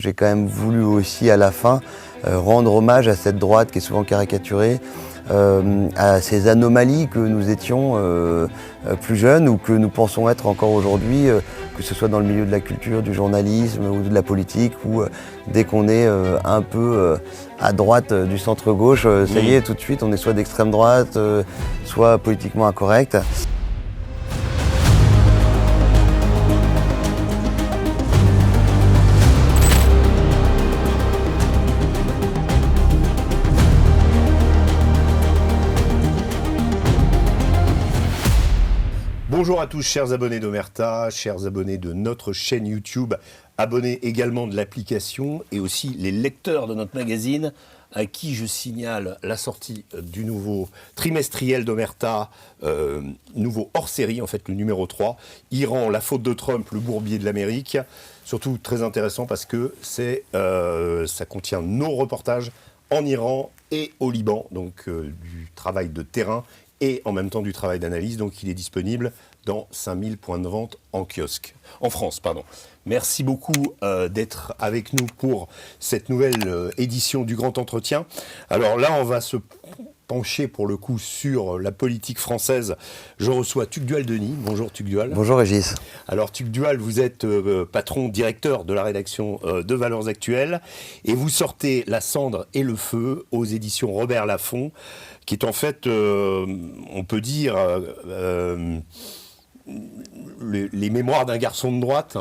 J'ai quand même voulu aussi à la fin rendre hommage à cette droite qui est souvent caricaturée, à ces anomalies que nous étions plus jeunes ou que nous pensons être encore aujourd'hui, que ce soit dans le milieu de la culture, du journalisme ou de la politique, où dès qu'on est un peu à droite du centre-gauche, ça y est, tout de suite on est soit d'extrême droite, soit politiquement incorrect. Bonjour à tous, chers abonnés d'Omerta, chers abonnés de notre chaîne YouTube, abonnés également de l'application et aussi les lecteurs de notre magazine, à qui je signale la sortie du nouveau trimestriel d'Omerta, nouveau hors-série, en fait le numéro 3, Iran, la faute de Trump, le bourbier de l'Amérique. Surtout très intéressant parce que ça contient nos reportages en Iran et au Liban, donc du travail de terrain et en même temps du travail d'analyse. Donc il est disponible dans 5000 points de vente en kiosque, en France, pardon. Merci beaucoup d'être avec nous pour cette nouvelle édition du Grand Entretien. Alors là, on va se pencher pour le coup sur la politique française. Je reçois Tugdual Denis. Bonjour Tugdual. Bonjour Régis. Alors Tugdual, vous êtes patron, directeur de la rédaction de Valeurs Actuelles et vous sortez La Cendre et le Feu aux éditions Robert Laffont, qui est en fait, on peut dire, les mémoires d'un garçon de droite.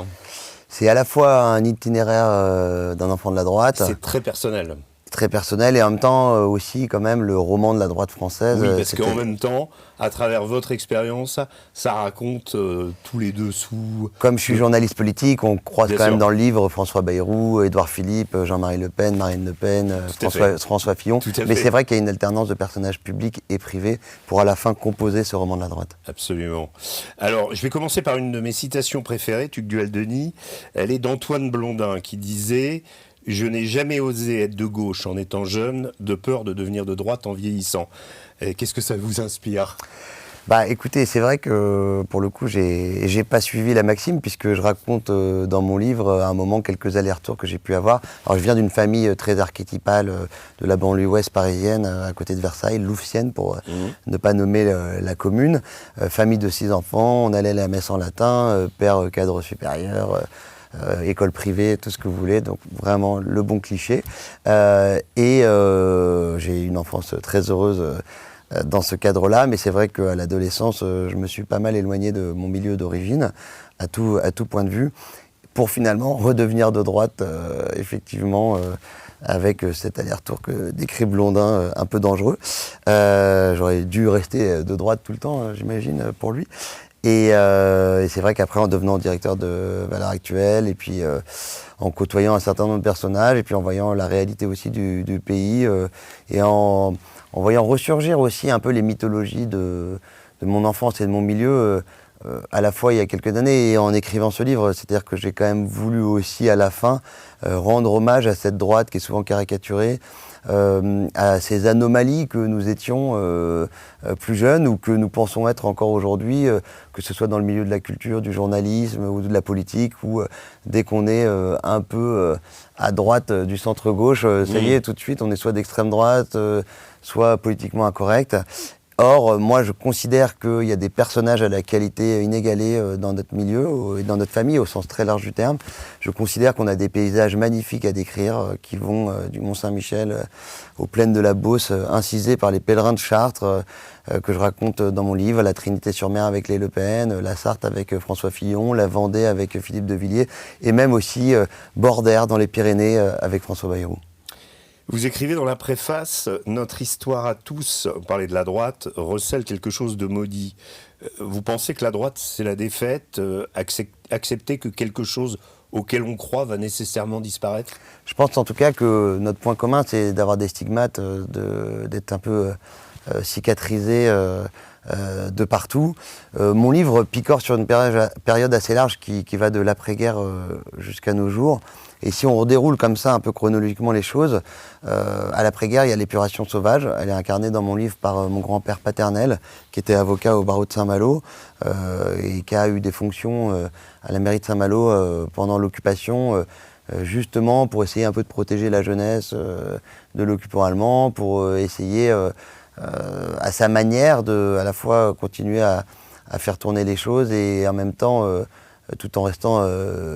C'est à la fois un itinéraire d'un enfant de la droite. C'est très personnel. Très personnel et en même temps aussi quand même le roman de la droite française. Oui, parce qu'en même temps, à travers votre expérience, ça raconte tous les dessous. Comme je suis journaliste politique, on croise quand même dans le livre François Bayrou, Édouard Philippe, Jean-Marie Le Pen, Marine Le Pen, François Fillon. Mais c'est vrai qu'il y a une alternance de personnages publics et privés pour à la fin composer ce roman de la droite. Absolument. Alors, je vais commencer par une de mes citations préférées, Tugdual Denis. Elle est d'Antoine Blondin qui disait « Je n'ai jamais osé être de gauche en étant jeune, de peur de devenir de droite en vieillissant. » Qu'est-ce que ça vous inspire ? Bah écoutez, c'est vrai que pour le coup, j'ai pas suivi la maxime puisque je raconte dans mon livre à un moment quelques allers-retours que j'ai pu avoir. Alors je viens d'une famille très archétypale de la banlieue ouest parisienne, à côté de Versailles, Louvcienne pour ne pas nommer la commune. Famille de 6 enfants, on allait à la messe en latin, père cadre supérieur. École privée, tout ce que vous voulez, donc vraiment le bon cliché. J'ai eu une enfance très heureuse dans ce cadre-là, mais c'est vrai qu'à l'adolescence, je me suis pas mal éloigné de mon milieu d'origine, à tout point de vue, pour finalement redevenir de droite, effectivement, avec cet aller-retour que décrit Blondin, un peu dangereux. J'aurais dû rester de droite tout le temps, j'imagine, pour lui. Et c'est vrai qu'après, en devenant directeur de Valeurs Actuelles, et puis en côtoyant un certain nombre de personnages, et puis en voyant la réalité aussi du pays, et en voyant ressurgir aussi un peu les mythologies de mon enfance et de mon milieu, à la fois il y a quelques années, et en écrivant ce livre, c'est-à-dire que j'ai quand même voulu aussi à la fin rendre hommage à cette droite qui est souvent caricaturée, à ces anomalies que nous étions plus jeunes ou que nous pensons être encore aujourd'hui, que ce soit dans le milieu de la culture, du journalisme ou de la politique, où dès qu'on est un peu à droite du centre-gauche, ça y est, tout de suite on est soit d'extrême droite, soit politiquement incorrect. Or, moi, je considère qu'il y a des personnages à la qualité inégalée dans notre milieu et dans notre famille, au sens très large du terme. Je considère qu'on a des paysages magnifiques à décrire, qui vont du Mont-Saint-Michel aux plaines de la Beauce, incisés par les pèlerins de Chartres, que je raconte dans mon livre, la Trinité-sur-Mer avec les Le Pen, la Sarthe avec François Fillon, la Vendée avec Philippe de Villiers, et même aussi Bordère dans les Pyrénées avec François Bayrou. Vous écrivez dans la préface « Notre histoire à tous, vous parlez de la droite, recèle quelque chose de maudit ». Vous pensez que la droite, c'est la défaite, accepter que quelque chose auquel on croit va nécessairement disparaître ? Je pense en tout cas que notre point commun, c'est d'avoir des stigmates, d'être un peu cicatrisé de partout. Mon livre picore sur une période assez large qui va de l'après-guerre jusqu'à nos jours. Et si on redéroule comme ça un peu chronologiquement les choses, à l'après-guerre, il y a l'épuration sauvage. Elle est incarnée dans mon livre par mon grand-père paternel, qui était avocat au barreau de Saint-Malo et qui a eu des fonctions à la mairie de Saint-Malo pendant l'occupation, justement pour essayer un peu de protéger la jeunesse de l'occupant allemand, pour essayer à sa manière de à la fois continuer à faire tourner les choses et en même temps tout en restant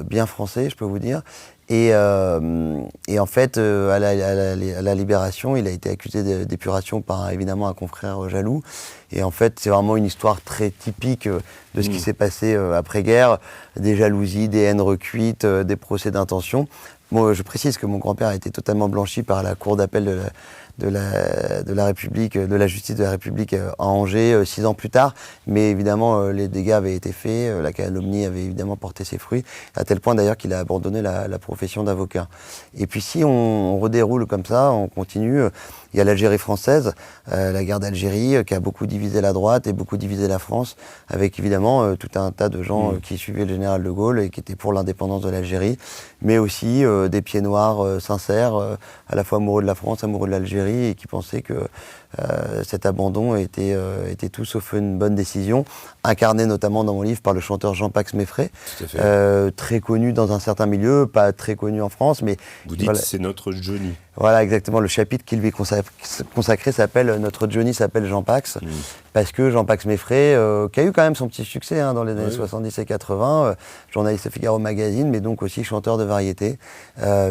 bien français, je peux vous dire. Et en fait, à la Libération, il a été accusé d'épuration par évidemment un confrère jaloux. Et en fait, c'est vraiment une histoire très typique de ce qui s'est passé après-guerre, des jalousies, des haines recuites, des procès d'intention. Moi, je précise que mon grand-père a été totalement blanchi par la cour d'appel de la République, de la justice de la République à Angers 6 ans plus tard. Mais évidemment, les dégâts avaient été faits, la calomnie avait évidemment porté ses fruits, à tel point d'ailleurs qu'il a abandonné la profession d'avocat. Et puis si on redéroule comme ça, on continue, il y a l'Algérie française, la guerre d'Algérie qui a beaucoup divisé la droite et beaucoup divisé la France, avec évidemment tout un tas de gens qui suivaient le général de Gaulle et qui étaient pour l'indépendance de l'Algérie, mais aussi des pieds noirs sincères, à la fois amoureux de la France, amoureux de l'Algérie, et qui pensaient que cet abandon était tout sauf une bonne décision, incarné notamment dans mon livre par le chanteur Jean-Pax Meffray, très connu dans un certain milieu, pas très connu en France, mais... Vous dites, voilà, c'est notre Johnny. Voilà, exactement. Le chapitre qui lui est consacré s'appelle « Notre Johnny s'appelle Jean-Pax », parce que Jean-Pax Meffray, qui a eu quand même son petit succès dans les années 70 et 80, journaliste à Figaro Magazine, mais donc aussi chanteur de variété,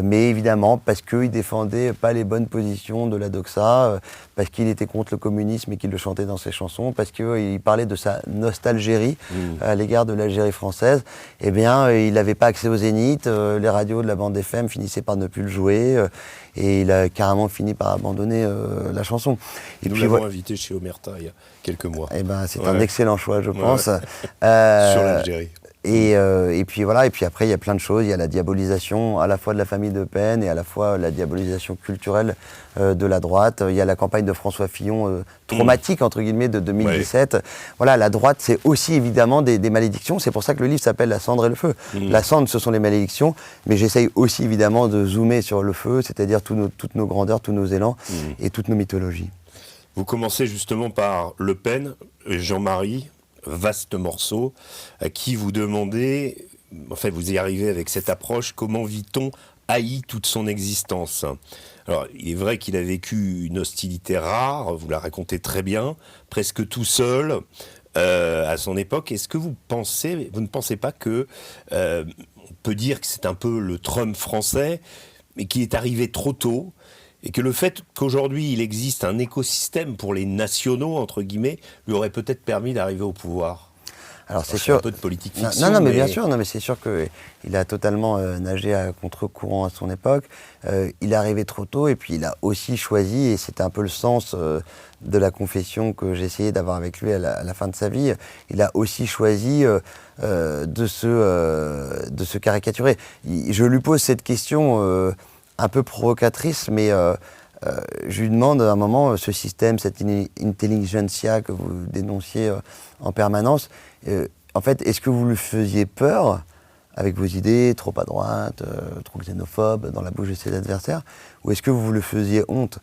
mais évidemment parce qu'il défendait pas les bonnes positions de la doxa, parce qu'il était contre le communisme et qu'il le chantait dans ses chansons, parce qu'il parlait de sa nostalgérie à l'égard de l'Algérie française. Eh bien, il n'avait pas accès au Zénith, les radios de la bande FM finissaient par ne plus le jouer, et il a carrément fini par abandonner la chanson. Et nous l'avons invité chez Omerta il y a quelques mois. Eh ben, c'est un excellent choix, je pense. Sur l'Algérie. Et puis voilà, et puis après il y a plein de choses, il y a la diabolisation à la fois de la famille Le Pen et à la fois la diabolisation culturelle de la droite. Il y a la campagne de François Fillon, traumatique entre guillemets, de 2017. Voilà, la droite c'est aussi évidemment des malédictions, c'est pour ça que le livre s'appelle La cendre et le feu. La cendre ce sont les malédictions, mais j'essaye aussi évidemment de zoomer sur le feu, c'est-à-dire toutes nos grandeurs, tous nos élans et toutes nos mythologies. Vous commencez justement par Le Pen, Jean-Marie, vaste morceau, à qui vous demandez, enfin vous y arrivez avec cette approche, comment vit-on haï toute son existence? Alors il est vrai qu'il a vécu une hostilité rare, vous la racontez très bien, presque tout seul à son époque. Est-ce que vous ne pensez pas que on peut dire que c'est un peu le Trump français, mais qui est arrivé trop tôt? Et que le fait qu'aujourd'hui il existe un écosystème pour les nationaux, entre guillemets, lui aurait peut-être permis d'arriver au pouvoir. Alors c'est sûr. Un peu de politique fiction. Non, mais bien sûr, non, mais c'est sûr qu'il a totalement nagé à contre-courant à son époque. Il est arrivé trop tôt et puis il a aussi choisi, et c'était un peu le sens de la confession que j'ai essayé d'avoir avec lui à la fin de sa vie, il a aussi choisi de se caricaturer. Je lui pose cette question un peu provocatrice, mais je lui demande à un moment, ce système, cette intelligentsia que vous dénonciez en permanence, en fait, est-ce que vous lui faisiez peur avec vos idées trop à droite, trop xénophobes dans la bouche de ses adversaires, ou est-ce que vous lui faisiez honte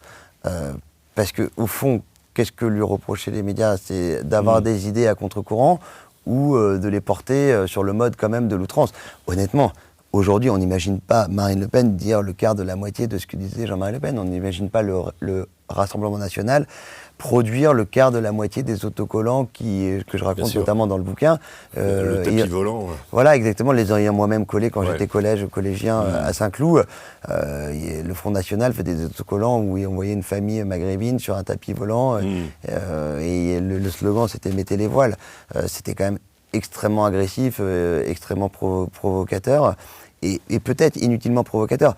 parce que au fond, qu'est-ce que lui reprochaient les médias? C'est d'avoir des idées à contre-courant ou de les porter sur le mode quand même de l'outrance. Honnêtement, aujourd'hui, on n'imagine pas Marine Le Pen dire le quart de la moitié de ce que disait Jean-Marie Le Pen. On n'imagine pas le Rassemblement national produire le quart de la moitié des autocollants que je raconte notamment dans le bouquin. Le tapis volant. Voilà, exactement, les ayant moi-même collés quand j'étais collégien à Saint-Cloud. Le Front National fait des autocollants où on voyait une famille maghrébine sur un tapis volant. Et le slogan, c'était « Mettez les voiles ». C'était quand même extrêmement agressif, extrêmement provocateur, et peut-être inutilement provocateur.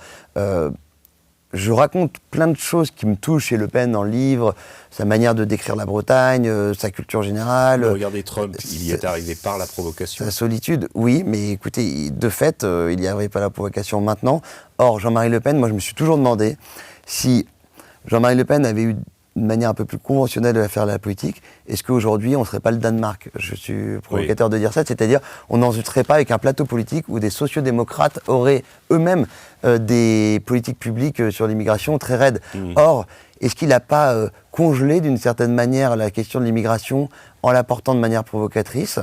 Je raconte plein de choses qui me touchent chez Le Pen dans le livre, sa manière de décrire la Bretagne, sa culture générale. Regardez Trump, il y est arrivé par la provocation. Sa solitude, oui, mais écoutez, de fait, il n'y arrive pas à la provocation maintenant. Or, Jean-Marie Le Pen, moi je me suis toujours demandé si Jean-Marie Le Pen avait eu une manière un peu plus conventionnelle de faire la politique, est-ce qu'aujourd'hui on ne serait pas le Danemark? Je suis provocateur de dire ça, c'est-à-dire on n'en serait pas avec un plateau politique où des sociodémocrates auraient eux-mêmes des politiques publiques sur l'immigration très raides. Or, est-ce qu'il n'a pas congelé d'une certaine manière la question de l'immigration en la portant de manière provocatrice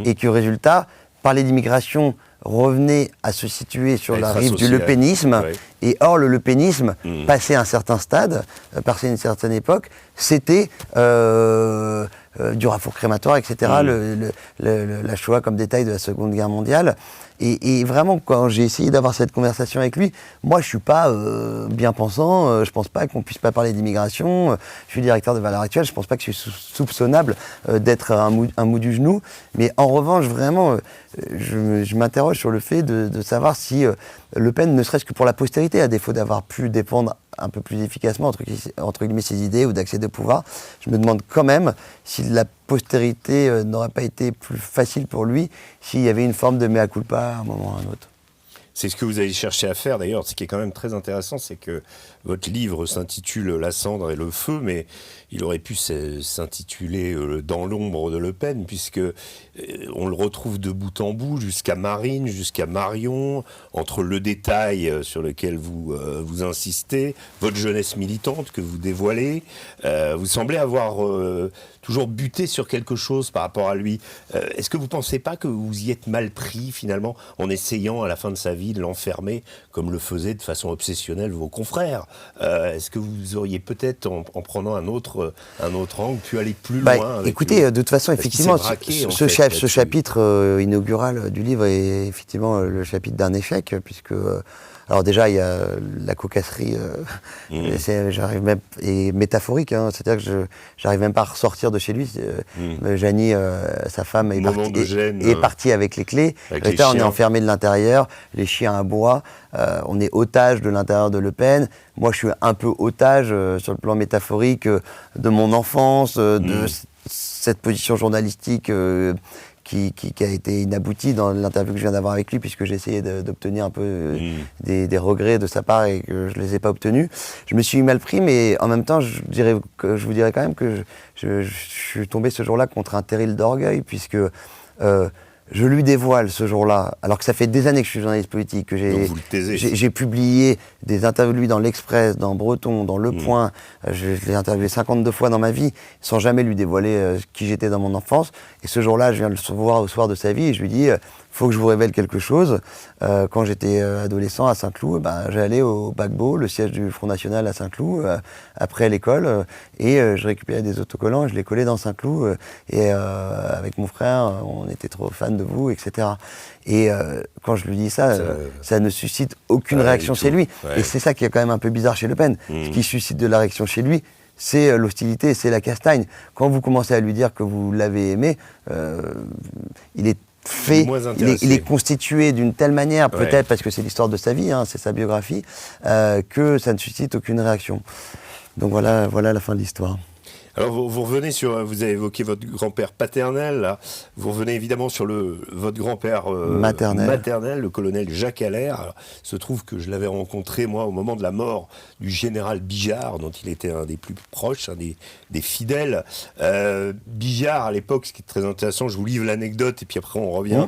et que résultat, parler d'immigration revenait à se situer sur la rive du associé, lepénisme. ouais. Et or, le lepénisme, passé un certain stade, passé une certaine époque, c'était du rafour crématoire, etc., la Shoah comme détail de la Seconde Guerre mondiale. Et vraiment, quand j'ai essayé d'avoir cette conversation avec lui, moi, je suis pas bien pensant, je pense pas qu'on puisse pas parler d'immigration, je suis directeur de Valeurs Actuelles, je pense pas que je suis soupçonnable d'être un mou du genou, mais en revanche, vraiment, je m'interroge sur le fait de savoir si Le Pen, ne serait-ce que pour la postérité, à défaut d'avoir pu défendre un peu plus efficacement, entre guillemets, ses idées ou d'accéder au pouvoir, je me demande quand même si la postérité n'aurait pas été plus facile pour lui s'il y avait une forme de mea culpa à un moment ou à un autre. C'est ce que vous avez cherché à faire d'ailleurs. Ce qui est quand même très intéressant, c'est que votre livre s'intitule La cendre et le feu, mais il aurait pu s'intituler Dans l'ombre de Le Pen, puisque on le retrouve de bout en bout, jusqu'à Marine, jusqu'à Marion, entre le détail sur lequel vous insistez, votre jeunesse militante que vous dévoilez. Vous semblez avoir toujours buté sur quelque chose par rapport à lui. Est-ce que vous ne pensez pas que vous y êtes mal pris, finalement, en essayant, à la fin de sa vie, de l'enfermer, comme le faisaient de façon obsessionnelle vos confrères? Est-ce que vous auriez peut-être, en prenant un autre angle, pu aller plus loin avec écoutez, lui? de toute façon, effectivement, ce chapitre inaugural du livre est effectivement le chapitre d'un échec, puisque... alors déjà, il y a la cocasserie, j'arrive même, et métaphorique, hein, c'est-à-dire que j'arrive même pas à ressortir de chez lui. Janie, sa femme, est partie avec les clés. Résultat, on est enfermé de l'intérieur, les chiens aboient, on est otage de l'intérieur de Le Pen. Moi, je suis un peu otage, sur le plan métaphorique, de mon enfance, de cette position journalistique qui a été inaboutie dans l'interview que je viens d'avoir avec lui, puisque j'ai essayé d'obtenir un peu des regrets de sa part et que je ne les ai pas obtenus. Je me suis mal pris, mais en même temps, je vous dirais quand même que je suis tombé ce jour-là contre un terril d'orgueil, puisque je lui dévoile ce jour-là, alors que ça fait des années que je suis journaliste politique, que j'ai publié des interviews de lui dans l'Express, dans Breton, dans Le Point. Je l'ai interviewé 52 fois dans ma vie, sans jamais lui dévoiler qui j'étais dans mon enfance. Et ce jour-là, je viens de le voir au soir de sa vie et je lui dis faut que je vous révèle quelque chose. Quand j'étais adolescent à Saint-Cloud, j'allais au Gbagbo, le siège du Front National à Saint-Cloud, après l'école, et je récupérais des autocollants, je les collais dans Saint-Cloud, et avec mon frère, on était trop fans de vous, etc. Et quand je lui dis ça, ça ne suscite aucune réaction chez lui. Ouais. Et c'est ça qui est quand même un peu bizarre chez Le Pen. Ce qui suscite de la réaction chez lui, c'est l'hostilité, c'est la castagne. Quand vous commencez à lui dire que vous l'avez aimé, il est il est constitué d'une telle manière, peut-être parce que c'est l'histoire de sa vie, hein, c'est sa biographie, que ça ne suscite aucune réaction. Donc voilà la fin de l'histoire. Alors vous revenez sur, vous avez évoqué votre grand-père paternel, là. Vous revenez évidemment sur votre grand-père maternel, le colonel Jacques Allaire. Alors, il se trouve que je l'avais rencontré, moi, au moment de la mort du général Bijard, dont il était un des plus proches, un des fidèles. Bijard, à l'époque, ce qui est très intéressant, je vous livre l'anecdote et puis après on revient.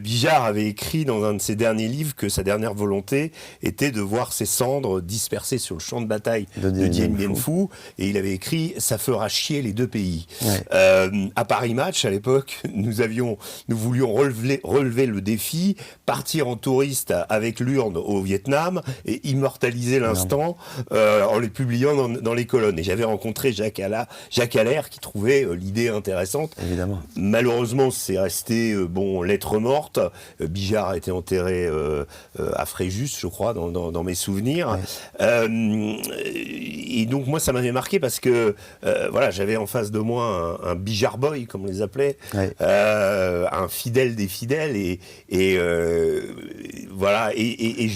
Bijard avait écrit dans un de ses derniers livres que sa dernière volonté était de voir ses cendres dispersées sur le champ de bataille de Dien Bien Phu, et il avait écrit « ça fera chier les deux pays ». À Paris Match, à l'époque, nous voulions relever le défi, partir en touriste avec l'urne au Vietnam et immortaliser l'instant en les publiant dans les colonnes. Et j'avais rencontré Jacques Allaire qui trouvait l'idée intéressante. Évidemment. Malheureusement, c'est resté lettre morte. Bijard a été enterré à Fréjus, je crois, dans mes souvenirs. Et donc moi, ça m'avait marqué parce que j'avais en face de moi un Bijard boy, comme on les appelait, un fidèle des fidèles, et je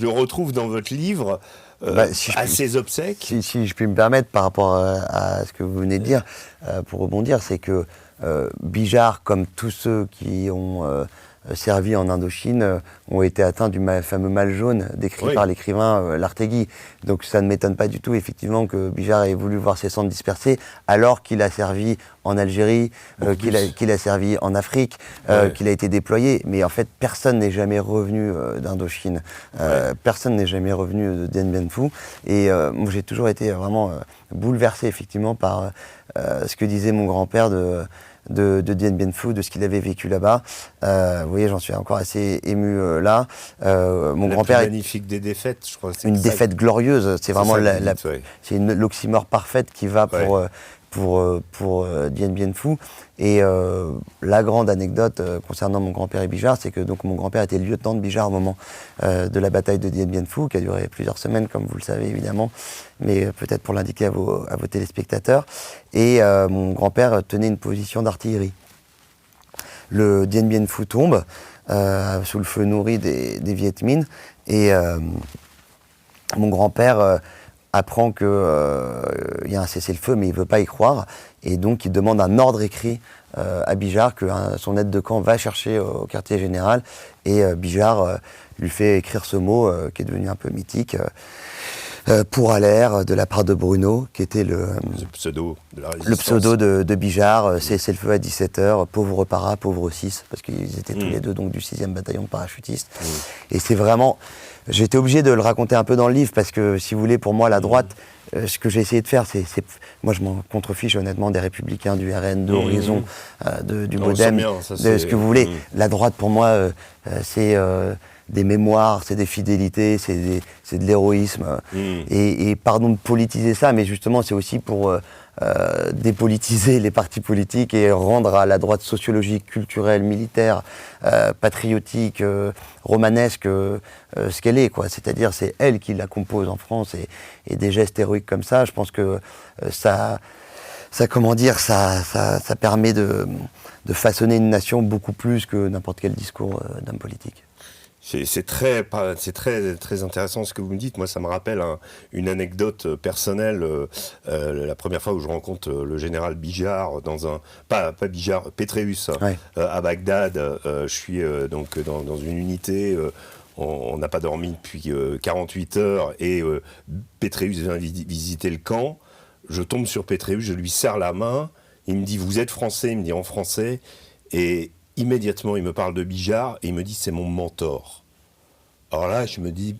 le retrouve dans votre livre. À ses obsèques. Si je puis me permettre, par rapport à ce que vous venez de dire, pour rebondir, c'est que Bijard, comme tous ceux qui ont servi en Indochine, ont été atteints du fameux mal jaune décrit par l'écrivain Lartegui. Donc ça ne m'étonne pas du tout, effectivement, que Bijard ait voulu voir ses cendres dispersées, alors qu'il a servi en Algérie, qu'il a servi en Afrique, qu'il a été déployé. Mais en fait, personne n'est jamais revenu d'Indochine. Personne n'est jamais revenu de Dien Bien Phu. Et moi, j'ai toujours été vraiment bouleversé, effectivement, par ce que disait mon grand-père Dien Bien Phu, de ce qu'il avait vécu là-bas. Vous voyez, j'en suis encore assez ému là. Mon grand-père... magnifique des défaites, je crois. Une défaite glorieuse, c'est vraiment c'est l'oxymore parfaite qui va pour Dien Bien Phu. Et la grande anecdote concernant mon grand-père et Bijard, c'est que donc, mon grand-père était lieutenant de Bijard au moment de la bataille de Dien Bien Phu, qui a duré plusieurs semaines, comme vous le savez évidemment, mais peut-être pour l'indiquer à vos téléspectateurs. Et mon grand-père tenait une position d'artillerie. Le Dien Bien Phu tombe sous le feu nourri des Viet Minh, et mon grand-père apprend qu'il y a un cessez-le-feu, mais il ne veut pas y croire, et donc il demande un ordre écrit à Bijard que son aide de camp va chercher au quartier général, et Bijard lui fait écrire ce mot qui est devenu un peu mythique, pour Allaire, de la part de Bruno, qui était le pseudo de la Résistance. Le pseudo de Bijard, cessez-le-feu à 17h, pauvre para, pauvre 6, parce qu'ils étaient tous les deux donc, du 6e bataillon de parachutistes. Et c'est vraiment... J'ai été obligé de le raconter un peu dans le livre, parce que, si vous voulez, pour moi, la droite, ce que j'ai essayé de faire, c'est... Moi, je m'en contrefiche, honnêtement, des Républicains, du RN, de Horizon, du Modem, de ce que vous voulez. La droite, pour moi, c'est... des mémoires, c'est des fidélités, c'est de l'héroïsme. Et pardon de politiser ça, mais justement, c'est aussi pour dépolitiser les partis politiques et rendre à la droite sociologique, culturelle, militaire, patriotique, romanesque, ce qu'elle est, quoi. C'est-à-dire, c'est elle qui la compose en France, et des gestes héroïques comme ça, je pense que ça permet de façonner une nation beaucoup plus que n'importe quel discours d'homme politique. C'est très intéressant ce que vous me dites. Moi, ça me rappelle une anecdote personnelle. La première fois où je rencontre le général Bijard pas Bijard, Pétréus, à Bagdad. Je suis donc dans une unité. On n'a pas dormi depuis 48 heures, et Pétréus vient visiter le camp. Je tombe sur Pétréus, je lui serre la main. Il me dit, vous êtes français? Il me dit en français. Et immédiatement, il me parle de Bijard et il me dit, c'est mon mentor. Alors là, je me dis,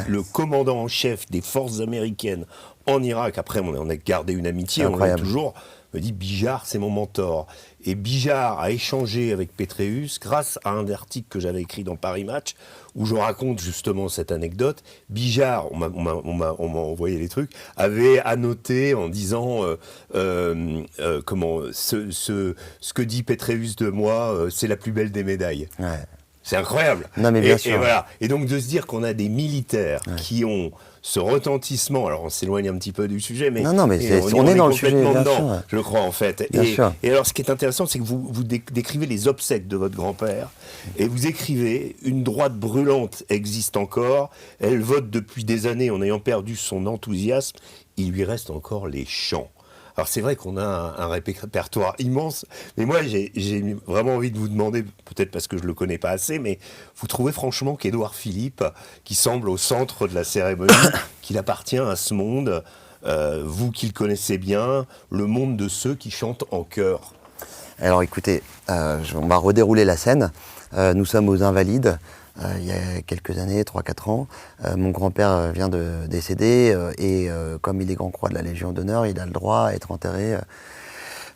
le commandant en chef des forces américaines en Irak, après on a gardé une amitié, on l'a toujours, me dit, Bijard, c'est mon mentor. Et Bijard a échangé avec Pétréus grâce à un article que j'avais écrit dans Paris Match, où je raconte justement cette anecdote. Bijard, on m'a envoyé les trucs, avait annoté en disant ce que dit Pétréus de moi, c'est la plus belle des médailles. Ouais. C'est incroyable. Non, mais bien sûr. Et voilà. Et donc de se dire qu'on a des militaires qui ont ce retentissement. Alors on s'éloigne un petit peu du sujet, mais on est dans le sujet, bien sûr. Je crois en fait. Et alors ce qui est intéressant, c'est que vous décrivez les obsèques de votre grand-père, et vous écrivez, une droite brûlante existe encore. Elle vote depuis des années en ayant perdu son enthousiasme. Il lui reste encore les chants. Alors c'est vrai qu'on a un répertoire immense, mais moi j'ai vraiment envie de vous demander, peut-être parce que je le connais pas assez, mais vous trouvez franchement qu'Édouard Philippe, qui semble au centre de la cérémonie, qu'il appartient à ce monde, vous qui le connaissez bien, le monde de ceux qui chantent en chœur? Alors écoutez, on va redérouler la scène. Nous sommes aux Invalides. Il y a quelques années, 3-4 ans, mon grand-père vient de décéder, et comme il est grand croix de la Légion d'honneur, il a le droit à être enterré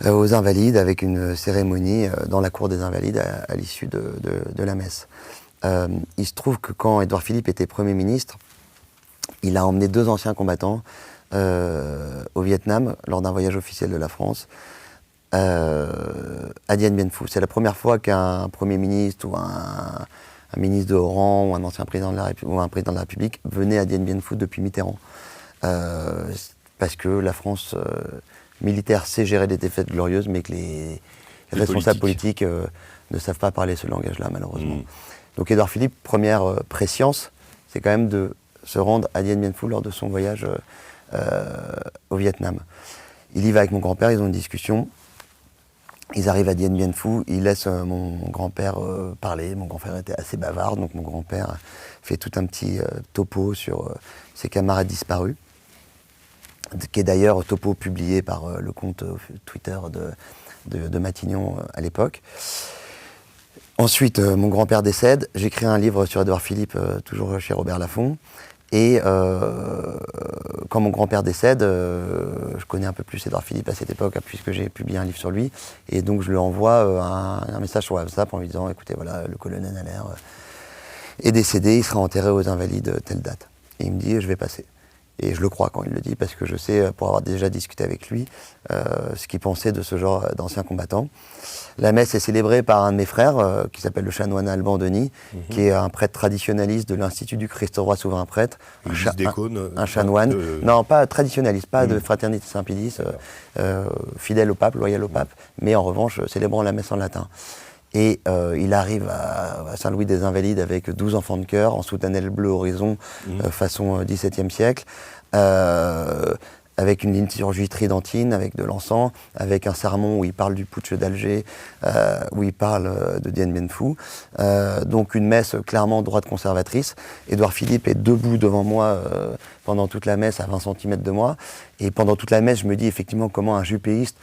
aux Invalides avec une cérémonie dans la cour des Invalides à l'issue de la messe. Il se trouve que quand Édouard Philippe était Premier ministre, il a emmené 2 anciens combattants au Vietnam lors d'un voyage officiel de la France à Dien Bien Phu. C'est la première fois qu'un Premier ministre ou un ministre de haut rang ou un ancien président de la République, ou un président de la République venait à Dien Bien Phu depuis Mitterrand. Parce que la France militaire sait gérer des défaites glorieuses, mais que les responsables politiques ne savent pas parler ce langage-là, malheureusement. Donc Édouard Philippe, première prescience, c'est quand même de se rendre à Dien Bien Phu lors de son voyage au Vietnam. Il y va avec mon grand-père, ils ont une discussion. Ils arrivent à Dien Bien Phu, ils laissent mon grand-père parler. Mon grand-père était assez bavard, donc mon grand-père fait tout un petit topo sur ses camarades disparus, qui est d'ailleurs topo publié par le compte Twitter de Matignon à l'époque. Ensuite, mon grand-père décède, j'écris un livre sur Édouard Philippe, toujours chez Robert Laffont, et quand mon grand-père décède, je connais un peu plus Édouard Philippe à cette époque, puisque j'ai publié un livre sur lui. Et donc je lui envoie un message sur WhatsApp en lui disant, écoutez, voilà, le colonel Allaire est décédé, il sera enterré aux Invalides telle date. Et il me dit, je vais passer. Et je le crois quand il le dit, parce que je sais, pour avoir déjà discuté avec lui, ce qu'il pensait de ce genre d'anciens combattants. La messe est célébrée par un de mes frères, qui s'appelle le chanoine Alban Denis, qui est un prêtre traditionnaliste de l'Institut du Christ Roi Souverain Prêtre. Un chanoine. Non, pas traditionnaliste, pas de fraternité Saint-Pédis, fidèle au pape, loyal au pape, mais en revanche, célébrant la messe en latin. Et il arrive à Saint-Louis des Invalides avec 12 enfants de chœur, en soutanelle bleu horizon, façon XVIIe siècle, avec une liturgie tridentine, avec de l'encens, avec un sermon où il parle du putsch d'Alger, où il parle de Dien Bien Phu. Donc une messe clairement droite conservatrice. Édouard Philippe est debout devant moi pendant toute la messe, à 20 cm de moi. Et pendant toute la messe, je me dis effectivement comment un jupéiste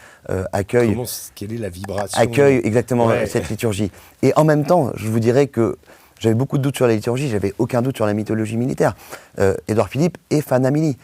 accueille... Quelle est la vibration Accueille exactement cette liturgie. Et en même temps, je vous dirais que j'avais beaucoup de doutes sur la liturgie, j'avais aucun doute sur la mythologie militaire. Édouard Philippe est fanamini.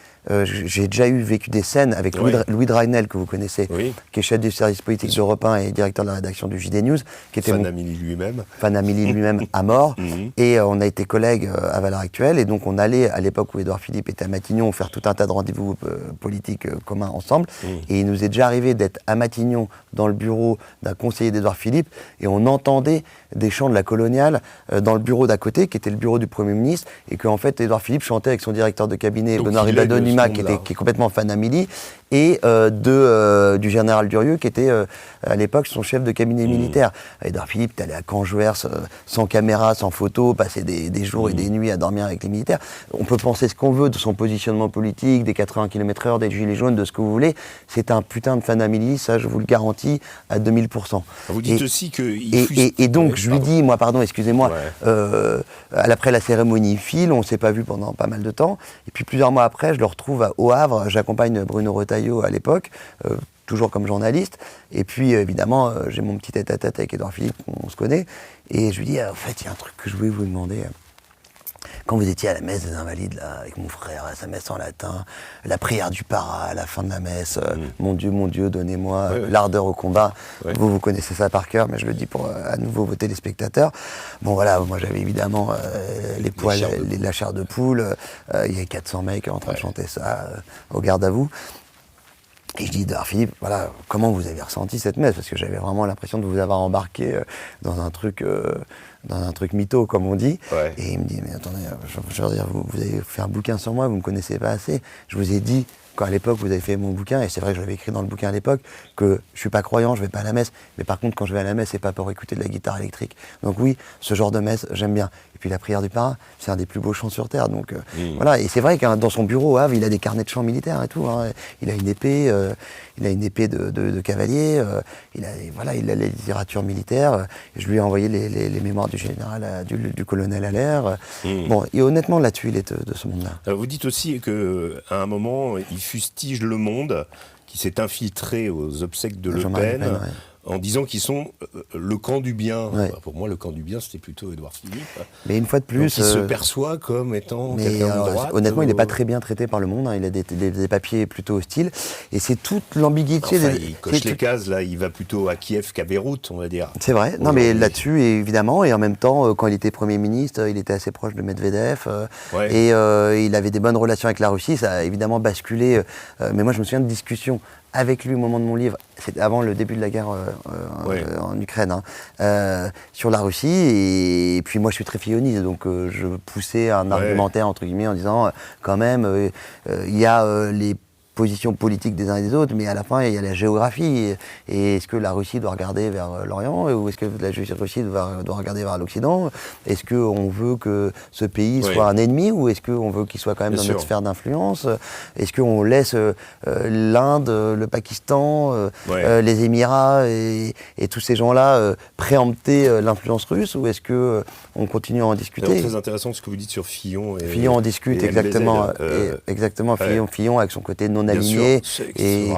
J'ai déjà vécu des scènes avec Louis Dragnel, que vous connaissez, qui est chef du service politique d'Europe 1 et directeur de la rédaction du JD News, qui était Fanamini lui-même. Fanamini lui-même à mort. Et on a été collègues à Valeurs Actuelles. Et donc on allait, à l'époque où Édouard Philippe était à Matignon, faire tout un tas de rendez-vous politiques communs ensemble. Et il nous est déjà arrivé d'être à Matignon, dans le bureau d'un conseiller d'Édouard Philippe, et on entendait des chants de la coloniale dans le bureau d'à côté, qui était le bureau du Premier ministre, et qu'en fait Édouard Philippe chantait avec son directeur de cabinet, Benoît Ribadonima, qui est complètement fanamili, et du général Durieux, qui était à l'époque son chef de cabinet militaire. Édouard Philippe est allé à Canjouers sans caméra, sans photo, passer des jours et des nuits à dormir avec les militaires. On peut penser ce qu'on veut de son positionnement politique, des 80 km/h, des gilets jaunes, de ce que vous voulez. C'est un putain de fanamili, ça je vous le garantis à 2000%. Vous dites aussi qu'il et donc je lui dis, moi pardon, excusez-moi, après la cérémonie file, on ne s'est pas vu pendant pas mal de temps, et puis plusieurs mois après, je le retrouve au Havre, j'accompagne Bruno Retailleau à l'époque, toujours comme journaliste, et puis évidemment j'ai mon petit tête-à-tête avec Édouard Philippe, on se connaît, et je lui dis, en fait il y a un truc que je voulais vous demander. Quand vous étiez à la messe des Invalides, là, avec mon frère, à sa messe en latin, la prière du para à la fin de la messe, mon Dieu, donnez-moi l'ardeur au combat. Vous connaissez ça par cœur, mais je le dis pour à nouveau vos téléspectateurs. Bon voilà, moi j'avais évidemment les poils, la chair de poule, il y avait 400 mecs en train de chanter ça au garde à vous. Et je dis, Édouard Philippe, voilà, comment vous avez ressenti cette messe? Parce que j'avais vraiment l'impression de vous avoir embarqué dans un truc mytho, comme on dit. Et il me dit, mais attendez, je veux dire, vous avez fait un bouquin sur moi, vous ne me connaissez pas assez. Je vous ai dit, quand à l'époque vous avez fait mon bouquin, et c'est vrai que je l'avais écrit dans le bouquin à l'époque, que je suis pas croyant, je vais pas à la messe, mais par contre quand je vais à la messe, c'est pas pour écouter de la guitare électrique. Donc oui, ce genre de messe, j'aime bien. Et puis la prière du para, c'est un des plus beaux chants sur terre. Donc voilà, et c'est vrai que dans son bureau, Havre, il a des carnets de chants militaires et tout. Hein. Il a une épée, de cavalier, il a la littérature militaire. Je lui ai envoyé les mémoires du général, du colonel Allaire. Bon, et honnêtement là-dessus, il est de ce monde-là. Vous dites aussi qu'à un moment, il fustige Le Monde, qui s'est infiltré aux obsèques de Le Pen, en disant qu'ils sont le camp du bien. Pour moi, le camp du bien, c'était plutôt Édouard Philippe. Mais une fois de plus... Donc, il se perçoit comme étant quelqu'un de droite. Honnêtement, il n'est pas très bien traité par Le Monde. Hein. Il a des papiers plutôt hostiles. Et c'est toute l'ambiguïté... Enfin, il coche les cases, là. Il va plutôt à Kiev qu'à Beyrouth, on va dire. C'est vrai. Non, mais là-dessus, évidemment. Et en même temps, quand il était Premier ministre, il était assez proche de Medvedev. Et il avait des bonnes relations avec la Russie. Ça a évidemment basculé. Mais moi, je me souviens de discussions avec lui au moment de mon livre, c'était avant le début de la guerre en Ukraine, sur la Russie. Et puis moi, je suis très filloniste, donc je poussais un argumentaire, entre guillemets, en disant, quand même, il y a les positions politiques des uns et des autres, mais à la fin, il y a la géographie. Et est-ce que la Russie doit regarder vers l'Orient, ou est-ce que la Russie doit regarder vers l'Occident? Est-ce qu'on veut que ce pays soit un ennemi, ou est-ce qu'on veut qu'il soit quand même dans notre sphère d'influence? Est-ce qu'on laisse l'Inde, le Pakistan, les Émirats et tous ces gens-là préempter l'influence russe, ou est-ce qu'on continue à en discuter? C'est très intéressant ce que vous dites sur Fillon. Fillon en discute, exactement. Exactement, Fillon avec son côté non aligné, et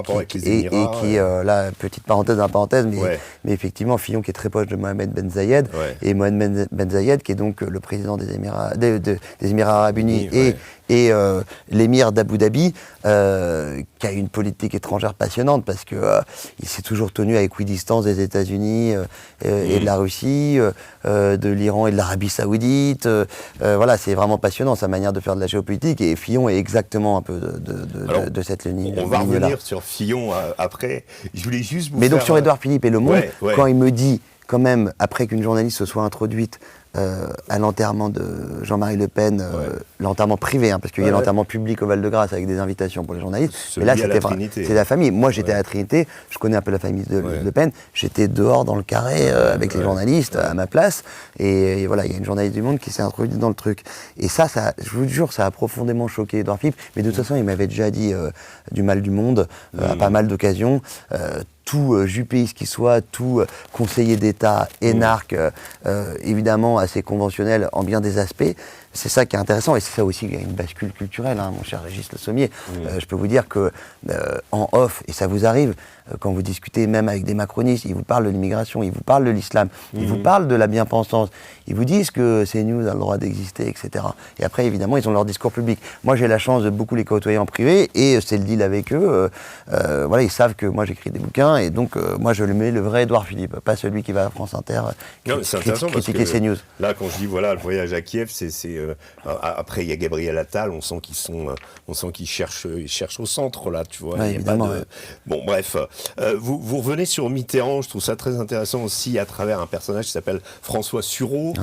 qui, là, petite parenthèse dans la parenthèse, mais effectivement, Fillon qui est très proche de Mohamed Ben Zayed, et Mohamed Ben Zayed qui est donc le président des Émirats Arabes Unis et l'émir d'Abu Dhabi, qui a une politique étrangère passionnante parce que il s'est toujours tenu à équidistance des États-Unis et de la Russie, de l'Iran et de l'Arabie Saoudite. Voilà, c'est vraiment passionnant sa manière de faire de la géopolitique, et Fillon est exactement un peu de cette ligne. On va revenir sur Fillon après. Je voulais juste vous Mais faire... donc sur Édouard Philippe et Le Monde, Ouais. quand il me dit, quand même, après qu'une journaliste se soit introduite à l'enterrement de Jean-Marie Le Pen, l'enterrement privé, hein, parce qu'il y a l'enterrement public au Val-de-Grâce avec des invitations pour les journalistes. Mais là, c'est la famille. Moi, j'étais à la Trinité, je connais un peu la famille de Le Pen. J'étais dehors dans le carré avec les journalistes à ma place. Et voilà, il y a une journaliste du Monde qui s'est introduite dans le truc. Et ça, je vous jure, ça a profondément choqué Édouard Philippe. Mais de toute façon, il m'avait déjà dit du mal du monde à pas mal d'occasions. Tout jupéiste qui soit, tout conseiller d'État, énarque, évidemment assez conventionnel en bien des aspects. C'est ça qui est intéressant, et c'est ça aussi, il y a une bascule culturelle, hein, mon cher Régis Le Sommier. Je peux vous dire que en off, et ça vous arrive, quand vous discutez même avec des macronistes, ils vous parlent de l'immigration, ils vous parlent de l'islam, ils vous parlent de la bien-pensance, ils vous disent que CNews a le droit d'exister, etc. Et après, évidemment, ils ont leur discours public. Moi, j'ai la chance de beaucoup les côtoyer en privé, et c'est le deal avec eux. Voilà, ils savent que moi, j'écris des bouquins, et donc, moi, je le mets le vrai Édouard Philippe, pas celui qui va à France Inter critiquer CNews. Là, quand je dis, voilà, le voyage à Kiev, après, il y a Gabriel Attal, on sent qu'ils cherchent au centre, là, tu vois. Ouais, évidemment. Bon, bref. Vous revenez sur Mitterrand, je trouve ça très intéressant aussi à travers un personnage qui s'appelle François Sureau,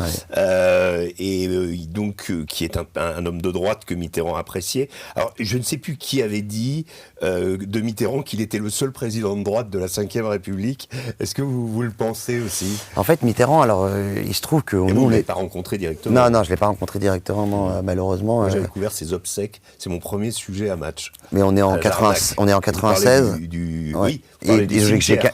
qui est un homme de droite que Mitterrand appréciait. Alors, je ne sais plus qui avait dit de Mitterrand qu'il était le seul président de droite de la Ve République. Est-ce que vous le pensez aussi? En fait, Mitterrand, alors, il se trouve que... Et vous ne l'avez pas rencontré directement? Non, je ne l'ai pas rencontré directement, malheureusement. Moi, j'avais découvert ses obsèques. C'est mon premier sujet à Match. Mais on est en 96. Oui.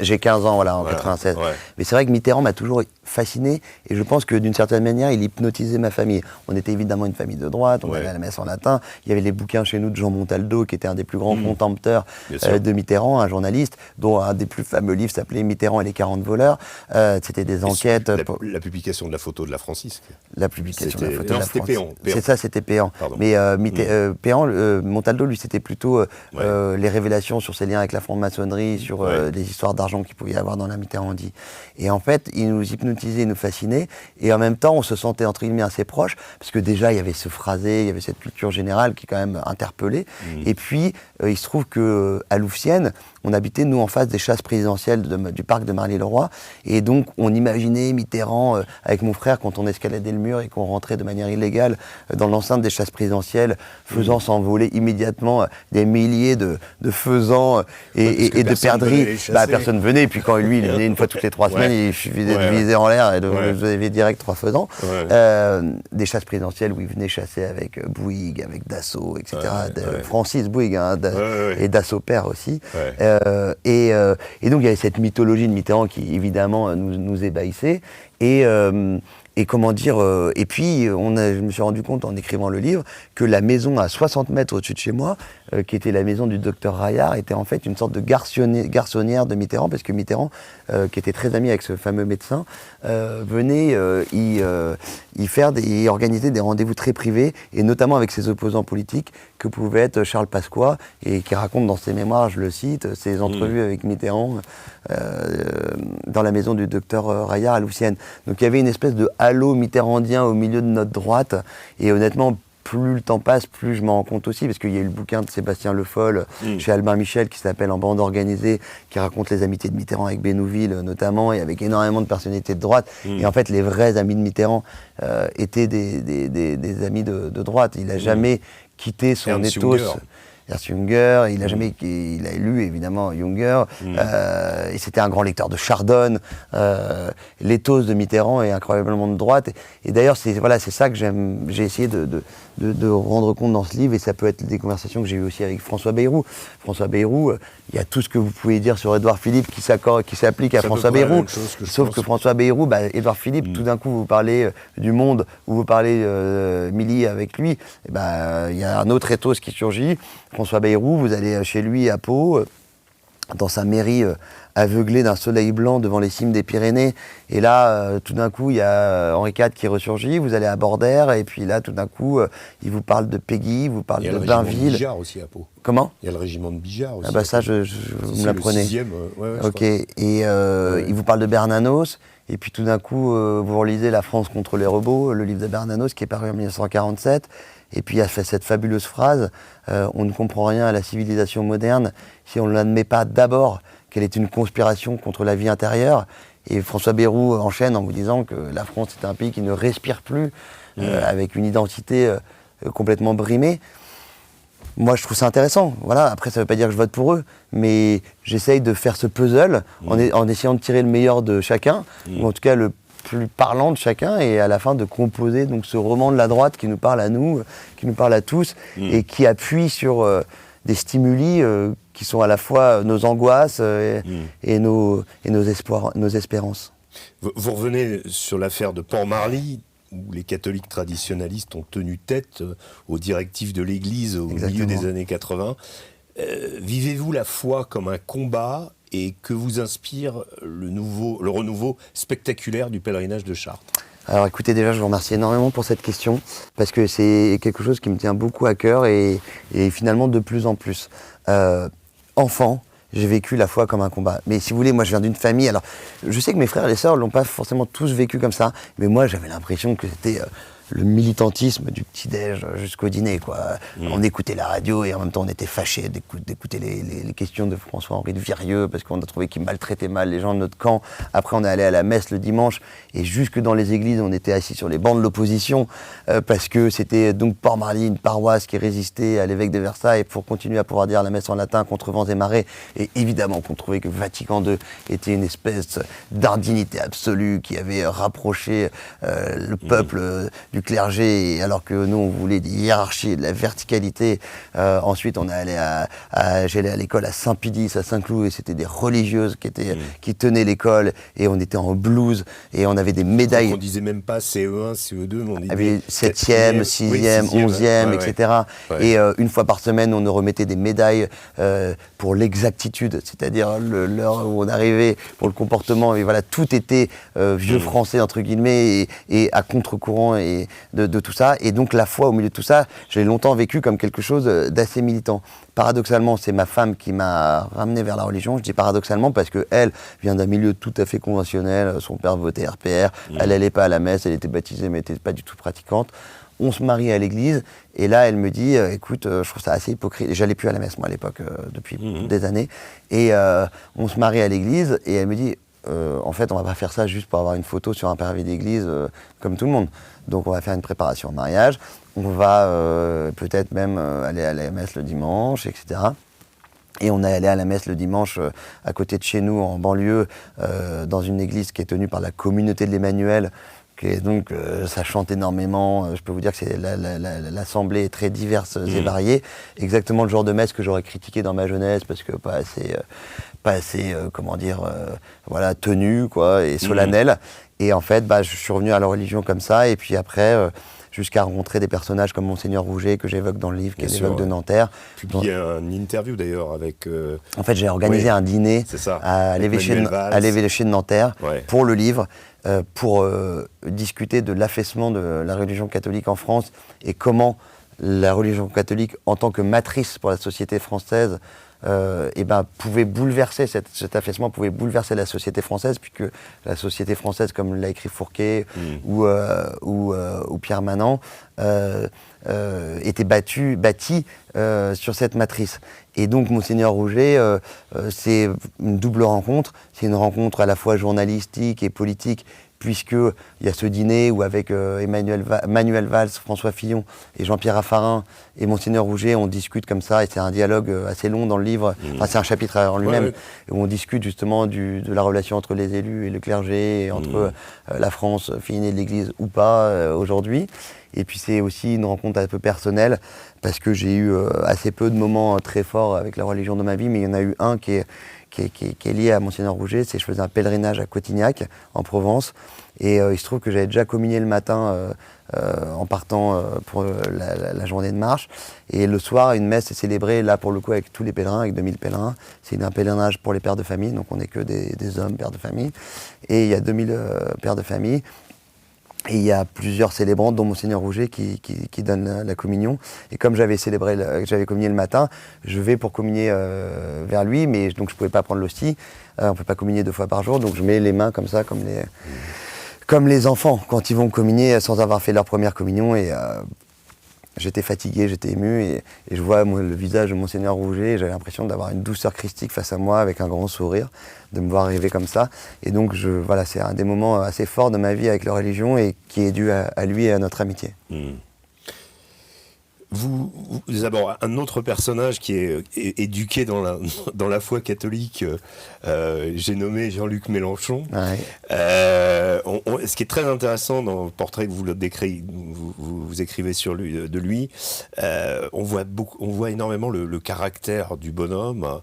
J'ai 15 ans, voilà, en 96. Ouais. Mais c'est vrai que Mitterrand m'a toujours fasciné, et je pense que d'une certaine manière, il hypnotisait ma famille. On était évidemment une famille de droite, on allait à la messe en latin. Il y avait les bouquins chez nous de Jean Montaldo, qui était un des plus grands contempteurs de Mitterrand, un journaliste, dont un des plus fameux livres s'appelait Mitterrand et les 40 voleurs. C'était des enquêtes... La publication de la photo de la Francisque. La publication de la photo de la Francisque. Péan. C'est ça, c'était Péan. Mais Péan, Montaldo, lui, c'était plutôt les révélations sur ses liens avec la franc-maçonnerie, sur les histoires d'argent qu'il pouvait y avoir dans la Mitterrandie. Et en fait, il nous hypnotisait, il nous fascinait, et en même temps, on se sentait entre guillemets assez proches, parce que déjà, il y avait ce phrasé, il y avait cette culture générale qui quand même interpellait. Et puis, il se trouve qu'à Louvciennes, on habitait, nous, en face des chasses présidentielles du parc de Marly-le-Roi, et donc on imaginait Mitterrand avec mon frère, quand on escaladait le mur et qu'on rentrait de manière illégale dans l'enceinte des chasses présidentielles, faisant s'envoler immédiatement des milliers de faisans et de perdrix. Personne venait, et puis quand lui, il venait une fois toutes les 3 semaines, il suffisait de viser en l'air et de lever direct 3 faisans. Des chasses présidentielles où il venait chasser avec Bouygues, avec Dassault, etc. Francis Bouygues, et Dassault père aussi. Et donc il y avait cette mythologie de Mitterrand qui évidemment nous ébahissait, et comment dire, et puis je me suis rendu compte en écrivant le livre que la maison à 60 mètres au-dessus de chez moi, qui était la maison du docteur Raillard, était en fait une sorte de garçonnière de Mitterrand, parce que Mitterrand, qui était très ami avec ce fameux médecin, venait y organiser des rendez-vous très privés, et notamment avec ses opposants politiques, que pouvait être Charles Pasqua, et qui raconte dans ses mémoires, je le cite, ses entrevues avec Mitterrand dans la maison du docteur Raillard à Louvciennes. Donc il y avait une espèce de halo mitterrandien au milieu de notre droite, et honnêtement, plus le temps passe, plus je m'en rends compte aussi, parce qu'il y a eu le bouquin de Sébastien Le Foll chez Albin Michel qui s'appelle En bande organisée, qui raconte les amitiés de Mitterrand avec Bénouville notamment, et avec énormément de personnalités de droite. Et en fait, les vrais amis de Mitterrand étaient des amis de droite. Il n'a jamais quitté son ethos. Ernst Junger, il a lu évidemment Junger, et c'était un grand lecteur de Chardonne. L'éthos de Mitterrand est incroyablement de droite, et d'ailleurs c'est ça que j'ai essayé de rendre compte dans ce livre, et ça peut être des conversations que j'ai eues aussi avec François Bayrou. François Bayrou, il y a tout ce que vous pouvez dire sur Édouard Philippe qui s'applique à François Bayrou, sauf que François Bayrou, Édouard Philippe, tout d'un coup vous parlez du Monde, ou vous parlez Milly avec lui, il y a un autre ethos qui surgit. François Bayrou, vous allez chez lui à Pau, dans sa mairie aveuglé d'un soleil blanc devant les cimes des Pyrénées. Et là, tout d'un coup, il y a Henri IV qui ressurgit, vous allez à Bordère, et puis là, tout d'un coup, il vous parle de Peggy, il vous parle de Bainville. Il y a le régiment de Bijard aussi à Pau. Comment ? Il y a le régiment de Bijard aussi. Ah bah ça, vous me l'apprenez. Le 6e, ouais, ok, et il vous parle de Bernanos, et puis tout d'un coup, vous relisez La France contre les robots, le livre de Bernanos qui est paru en 1947, et puis il y a cette fabuleuse phrase, on ne comprend rien à la civilisation moderne si on ne l'admet pas d'abord qu'elle est une conspiration contre la vie intérieure. Et François Bayrou enchaîne en vous disant que la France est un pays qui ne respire plus, avec une identité complètement brimée. Moi, je trouve ça intéressant. Voilà. Après, ça ne veut pas dire que je vote pour eux, mais j'essaye de faire ce puzzle en essayant de tirer le meilleur de chacun, ou en tout cas le plus parlant de chacun, et à la fin de composer donc ce roman de la droite qui nous parle à nous, qui nous parle à tous, et qui appuie sur des stimuli qui sont à la fois nos angoisses et nos espoirs, nos espérances. Vous revenez sur l'affaire de Port-Marly, où les catholiques traditionnalistes ont tenu tête aux directives de l'Église au milieu des années 80. Vivez-vous la foi comme un combat, et que vous inspire le renouveau spectaculaire du pèlerinage de Chartres ? Alors écoutez, déjà je vous remercie énormément pour cette question, parce que c'est quelque chose qui me tient beaucoup à cœur, et finalement de plus en plus. Enfant, j'ai vécu la foi comme un combat. Mais si vous voulez, moi je viens d'une famille, alors je sais que mes frères et les sœurs l'ont pas forcément tous vécu comme ça, mais moi j'avais l'impression que c'était le militantisme du petit-déj jusqu'au dîner, quoi. On écoutait la radio et en même temps on était fâchés d'écouter les questions de François-Henri de Virieux, parce qu'on a trouvé qu'il maltraitait mal les gens de notre camp. Après on est allé à la messe le dimanche, et jusque dans les églises on était assis sur les bancs de l'opposition, parce que c'était donc Port-Marly, une paroisse qui résistait à l'évêque de Versailles pour continuer à pouvoir dire la messe en latin contre vents et marées. Et évidemment qu'on trouvait que Vatican II était une espèce d'indignité absolue qui avait rapproché le peuple du clergé, alors que nous on voulait des hiérarchies, de la verticalité. Ensuite on est allé j'allais à l'école à Saint-Pédis, à Saint-Cloud, et c'était des religieuses qui tenaient l'école, et on était en blouse, et on avait des médailles. Donc on disait même pas CE1, CE2, mais on disait 7e, 6e, 11e, etc. Ouais. Et une fois par semaine on nous remettait des médailles pour l'exactitude, c'est-à-dire l'heure où on arrivait, pour le comportement, et voilà, tout était vieux français entre guillemets, et à contre-courant et de tout ça. Et donc la foi au milieu de tout ça, je l'ai longtemps vécu comme quelque chose d'assez militant. Paradoxalement, c'est ma femme qui m'a ramené vers la religion. Je dis paradoxalement parce qu'elle vient d'un milieu tout à fait conventionnel. Son père votait RPR, elle n'allait pas à la messe, elle était baptisée mais n'était pas du tout pratiquante. On se marie à l'église, et là elle me dit écoute, je trouve ça assez hypocrite. J'allais plus à la messe moi à l'époque, depuis des années, et on se marie à l'église, et elle me dit en fait on va pas faire ça juste pour avoir une photo sur un parvis d'église comme tout le monde. Donc on va faire une préparation au mariage, on va peut-être même aller à la messe le dimanche, etc. Et on est allé à la messe le dimanche à côté de chez nous, en banlieue, dans une église qui est tenue par la communauté de l'Emmanuel. Et donc ça chante énormément, je peux vous dire que l'assemblée est très diverse et variée, exactement le genre de messe que j'aurais critiqué dans ma jeunesse, parce que pas assez voilà, tenue, quoi, et solennelle. Et en fait, je suis revenu à la religion comme ça, et puis après, jusqu'à rencontrer des personnages comme Monseigneur Rouget, que j'évoque dans le livre, qui est l'évêque de Nanterre. Publié une interview d'ailleurs avec... En fait, j'ai organisé un dîner à l'évêché de Nanterre pour le livre, pour discuter de l'affaissement de la religion catholique en France, et comment la religion catholique, en tant que matrice pour la société française, pouvait bouleverser, cet affaissement pouvait bouleverser la société française, puisque la société française, comme l'a écrit Fourquet ou Pierre Manant, était bâtie sur cette matrice. Et donc Monseigneur Rouget, c'est une double rencontre. C'est une rencontre à la fois journalistique et politique, puisqu'il y a ce dîner où avec Manuel Valls, François Fillon et Jean-Pierre Raffarin et Monseigneur Rouget, on discute comme ça, et c'est un dialogue assez long dans le livre, enfin c'est un chapitre en lui-même, où on discute justement de la relation entre les élus et le clergé, et entre la France finie de l'Église ou pas aujourd'hui. Et puis c'est aussi une rencontre un peu personnelle, parce que j'ai eu assez peu de moments très forts avec la religion dans ma vie, mais il y en a eu un qui est lié à Monseigneur Rouget. C'est que je faisais un pèlerinage à Cotignac, en Provence, et il se trouve que j'avais déjà communié le matin en partant pour la journée de marche. Et le soir, une messe est célébrée, là pour le coup, avec tous les pèlerins, avec 2000 pèlerins. C'est un pèlerinage pour les pères de famille, donc on n'est que des hommes, pères de famille. Et il y a 2000 pères de famille. Et il y a plusieurs célébrants, dont Monseigneur Rouget, qui donne la communion. Et comme j'avais communié le matin, je vais pour communier vers lui, mais donc je ne pouvais pas prendre l'hostie. On ne peut pas communier 2 fois par jour, donc je mets les mains comme ça, comme les enfants, quand ils vont communier sans avoir fait leur première communion. Et j'étais fatigué, j'étais ému, et je vois le visage de Monseigneur Rouget, et j'avais l'impression d'avoir une douceur christique face à moi, avec un grand sourire, de me voir arriver comme ça. Et donc, voilà, c'est un des moments assez forts de ma vie avec la religion, et qui est dû à lui et à notre amitié. Vous d'abord, un autre personnage qui est éduqué dans la foi catholique, j'ai nommé Jean-Luc Mélenchon. Ouais. Ce qui est très intéressant dans le portrait que vous écrivez de lui, on voit énormément le caractère du bonhomme.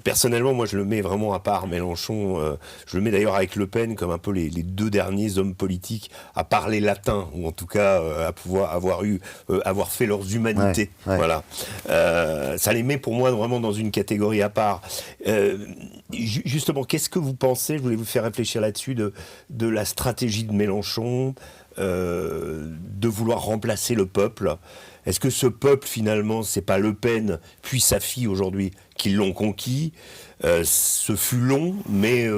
Personnellement, moi, je le mets vraiment à part Mélenchon. Je le mets d'ailleurs avec Le Pen comme un peu les 2 derniers hommes politiques à parler latin, ou en tout cas à pouvoir avoir fait leurs humanités. Ouais. Voilà. Ça les met pour moi vraiment dans une catégorie à part. Justement, qu'est-ce que vous pensez, je voulais vous faire réfléchir là-dessus, de la stratégie de Mélenchon, de vouloir remplacer le peuple? Est-ce que ce peuple, finalement, c'est pas Le Pen puis sa fille aujourd'hui qui l'ont conquis? Ce fut long, mais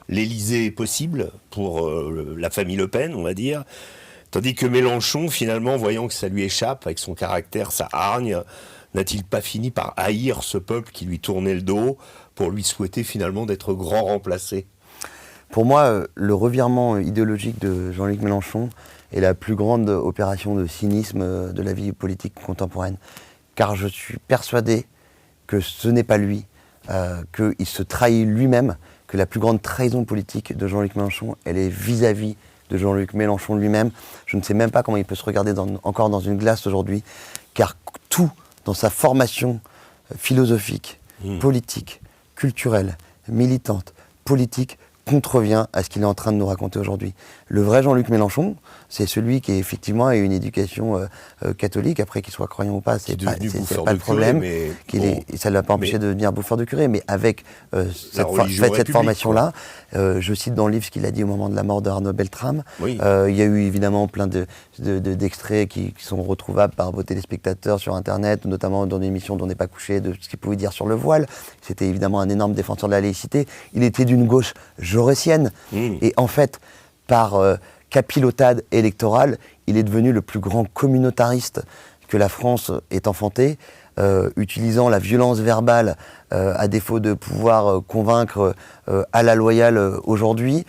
l'Élysée est possible pour la famille Le Pen, on va dire. Tandis que Mélenchon, finalement, voyant que ça lui échappe, avec son caractère, sa hargne, n'a-t-il pas fini par haïr ce peuple qui lui tournait le dos pour lui souhaiter finalement d'être grand remplacé? Pour moi, le revirement idéologique de Jean-Luc Mélenchon est la plus grande opération de cynisme de la vie politique contemporaine. Car je suis persuadé que ce n'est pas lui, qu'il se trahit lui-même, que la plus grande trahison politique de Jean-Luc Mélenchon, elle est vis-à-vis de Jean-Luc Mélenchon lui-même. Je ne sais même pas comment il peut se regarder encore dans une glace aujourd'hui, car tout dans sa formation philosophique, politique, culturelle, militante, politique, contrevient à ce qu'il est en train de nous raconter aujourd'hui. Le vrai Jean-Luc Mélenchon, c'est celui qui effectivement a une éducation catholique, après qu'il soit croyant ou pas, c'est pas le problème. Ça ne l'a pas empêché de devenir bouffeur de curé, mais avec cette formation-là, je cite dans le livre ce qu'il a dit au moment de la mort d'Arnaud Beltrame. Oui. Il y a eu évidemment plein d'extraits qui sont retrouvables par vos téléspectateurs sur Internet, notamment dans une émission dont on n'est pas couché, de ce qu'il pouvait dire sur le voile. C'était évidemment un énorme défenseur de la laïcité. Il était d'une gauche jaurétienne. Et en fait, par capilotade électorale, il est devenu le plus grand communautariste que la France ait enfanté, utilisant la violence verbale à défaut de pouvoir convaincre à la loyale aujourd'hui,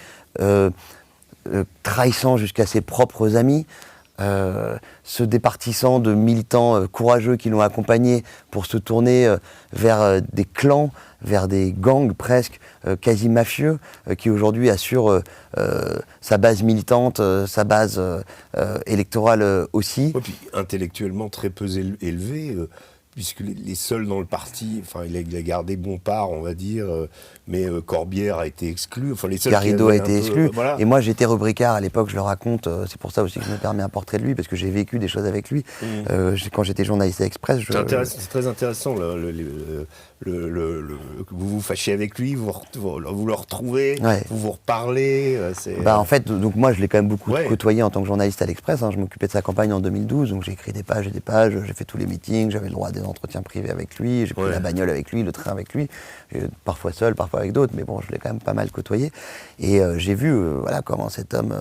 trahissant jusqu'à ses propres amis, se départissant de militants courageux qui l'ont accompagné pour se tourner vers des clans, vers des gangs presque quasi mafieux, qui aujourd'hui assurent sa base militante, sa base électorale aussi. Et puis intellectuellement très peu élevé, puisque les seuls dans le parti, enfin il a gardé Bompard, on va dire, mais Corbière a été exclu. Enfin, Garrido a été exclu. Voilà. Et moi j'étais rubricard à l'époque, je le raconte, c'est pour ça aussi que je me permets un portrait de lui, parce que j'ai vécu des choses avec lui. Quand j'étais journaliste à L'Express. C'est très intéressant, vous vous fâchez avec lui, vous le retrouvez, ouais. Vous reparlez. En fait, donc moi je l'ai quand même beaucoup côtoyé en tant que journaliste à L'Express. Je m'occupais de sa campagne en 2012, donc j'ai écrit des pages et des pages, j'ai fait tous les meetings, j'avais le droit à des entretiens privés avec lui, j'ai pris la bagnole avec lui, le train avec lui, parfois seul, parfois avec d'autres, mais bon, je l'ai quand même pas mal côtoyé. Et j'ai vu comment cet homme,